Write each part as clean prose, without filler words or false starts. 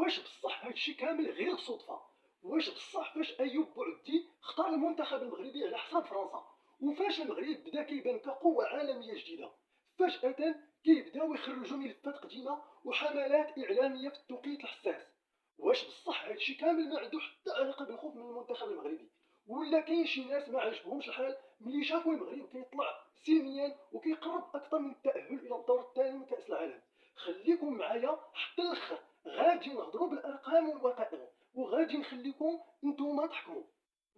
واش بصح هادشي كامل غير صدفة؟ واش بصح فاش أيوب بوعدي اختار المنتخب المغربي على حساب فرنسا، وفاش المغرب بدا كيبان كقوة عالمية جديدة، فجأة كيبداو يخرجوا ملفات قديمة وحملات إعلامية في التوقيت الحساس؟ واش بصح هادشي كامل ما عنده حتى علاقة بالخوف من المنتخب المغربي، ولا كاين شي ناس ما عجبهمش الحال ملي شافوا المغرب كيطلع سلميا وكيقرب أكثر من التأهل إلى الدور الثاني من كأس العالم؟ خليكم معايا حتى الاخر، غادي نهضروا بالارقام والوقائع، وغادي نخليكم نتوما تحكموا.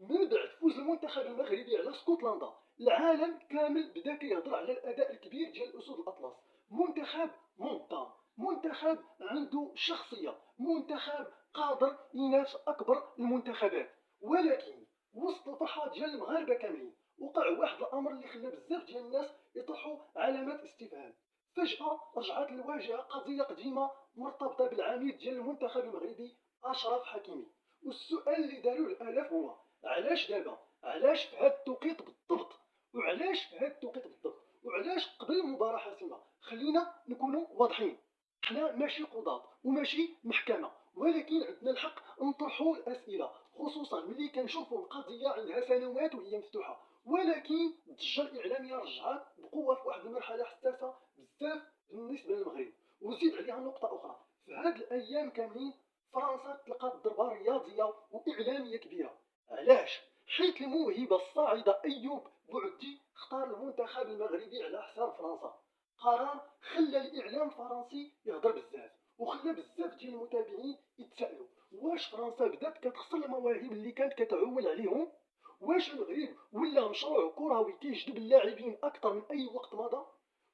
من بعد فوز المنتخب المغربي على اسكتلندا، العالم كامل بدا كيهضر على الاداء الكبير ديال الاسود الاطلس. منتخب منظم، منتخب عنده شخصيه، منتخب قادر ينافس اكبر المنتخبات. ولكن وسط الفرحه ديال المغاربه كاملين وقع واحد الامر اللي خلى بزاف ديال الناس يطرحوا علامات استفهام. فجأة رجعت الواجهة قضية قديمة مرتبطة بالعميد ديال المنتخب المغربي أشرف حكيمي. والسؤال اللي داروا الآلاف هو: علاش دابا؟ علاش في هذا التوقيت بالضبط؟ وعلاش في هذا التوقيت بالضبط؟ وعلاش قبل المباراة حاسمة؟ خلينا نكونوا واضحين، حنا ماشي قضاة وماشي محكمة، ولكن عندنا الحق نطرحوا الأسئلة، خصوصا ملي كنشوفوا القضية عندها سنوات وهي مفتوحة. ولكن الضجة الإعلامية رجعت بقوة في واحد المرحلة حساسة بزاف بالنسبة للمغرب. وزيد عليها نقطة أخرى: في هاد الأيام كاملين فرنسا تلقات ضربة رياضية وإعلامية كبيرة. علاش؟ حيت الموهبة الصاعدة أيوب بوعدي اختار المنتخب المغربي على حساب فرنسا. قرار خلى الإعلام الفرنسي يهضر بزاف، وخلى بزاف ديال المتابعين يتسائلوا: واش فرنسا بدات كتخسر المواهب اللي كانت كتعول عليهم؟ واش المغرب ولا مشروع كروي كيجذب اللاعبين اكثر من اي وقت مضى؟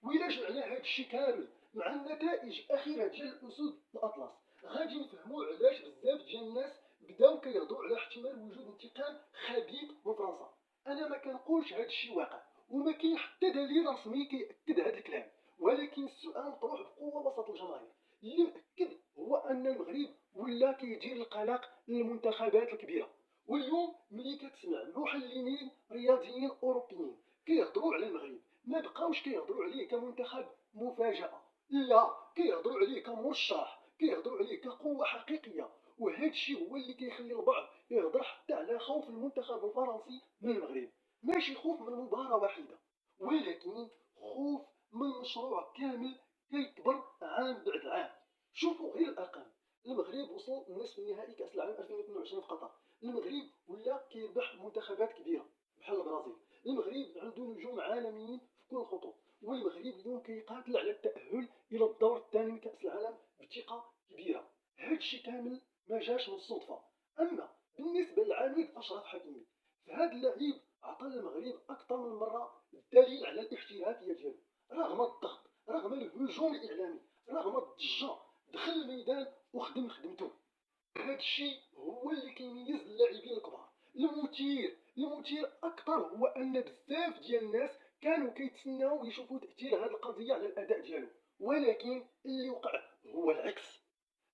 وإلا جمعنا هاد الشي كامل مع النتائج الأخيرة ديال الأسود الأطلس، غادي نفهموا علاش بزاف ديال الناس بداو كيهضروا على احتمال وجود انتقام خبيث من فرنسا. أنا ما كنقولش هاد الشي واقع، وما كاين حتى دليل رسمي كيأكد هاد الكلام، ولكن السؤال مطروح بقوة وسط الجماهير. اللي مأكد هو أن المغرب ولا كيدير القلق للمنتخبات الكبيرة. واليوم ملي كتسمع محللين رياضيين أوروبيين كيهضروا على المغرب، ما بقاوش كيهضروا عليه كمنتخب مفاجأة، لا، كيهضروا عليه كمرشح، كيهضروا عليه كقوة حقيقية. وهذا الشيء هو اللي كيخلي البعض يهضر حتى على خوف المنتخب الفرنسي من المغرب. ماشي خوف من مباراة واحدة، ولكن خوف من مشروع كامل كيكبر عام بعد عام. شوفوا غير الأرقام: المغرب وصل لنصف النهائي كأس العالم 2022 في قطر، المغرب ولا كيربح منتخبات كبيرة بحال البرازيل، المغرب عنده نجوم عالميين في كل الخطوط، والمغرب اليوم كيقاتل على التأهل إلى الدور الثاني من كأس العالم بثقة كبيرة. هادشي كامل ما جاش من الصدفة. أما بالنسبة للعميد أشرف حكيمي، فهاد اللعيب عطى المغرب أكثر من مرة الدليل على الاحترافية ديالو. رغم الضغط، رغم الهجوم الإعلامي، رغم الضجة، دخل الميدان وخدم خدمته. هادشي هو اللي كيميز اللاعبين الكبار. المثير اكثر هو ان بزاف ديال الناس كانوا كيتسناو يشوفوا تاثير هذه القضيه على الاداء ديالو، ولكن اللي وقع هو العكس.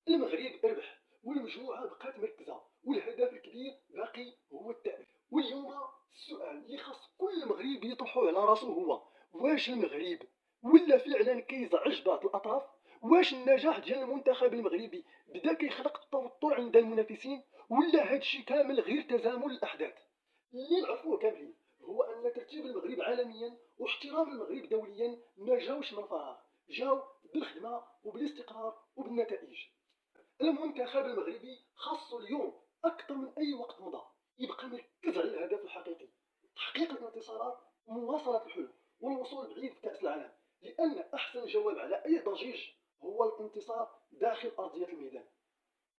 المغرب ربح والمجموعه بقات مركزه، والهدف الكبير باقي هو التأهل. واليوم السؤال اللي خاص كل مغربي يطرحوه على راسه هو: واش المغرب ولا فعلا كيزعج بعض الاطراف؟ واش النجاح ديال المنتخب المغربي بدا كيخلق التوتر عند المنافسين، ولا هادشي كامل غير تزامن الاحداث؟ اللي نعرفوه كاملين هو ان ترتيب المغرب عالميا واحترام المغرب دوليا ما جاوش من فراغ، جاو بالخدمه وبالاستقرار وبالنتائج. المنتخب المغربي خاصو اليوم اكثر من اي وقت مضى يبقى مركز على الهدف الحقيقي: تحقيق الانتصارات ومواصله الحلم والوصول بعيد في كاس العالم، لان احسن جواب على اي ضجيج هو الانتصار داخل ارضيه الميدان.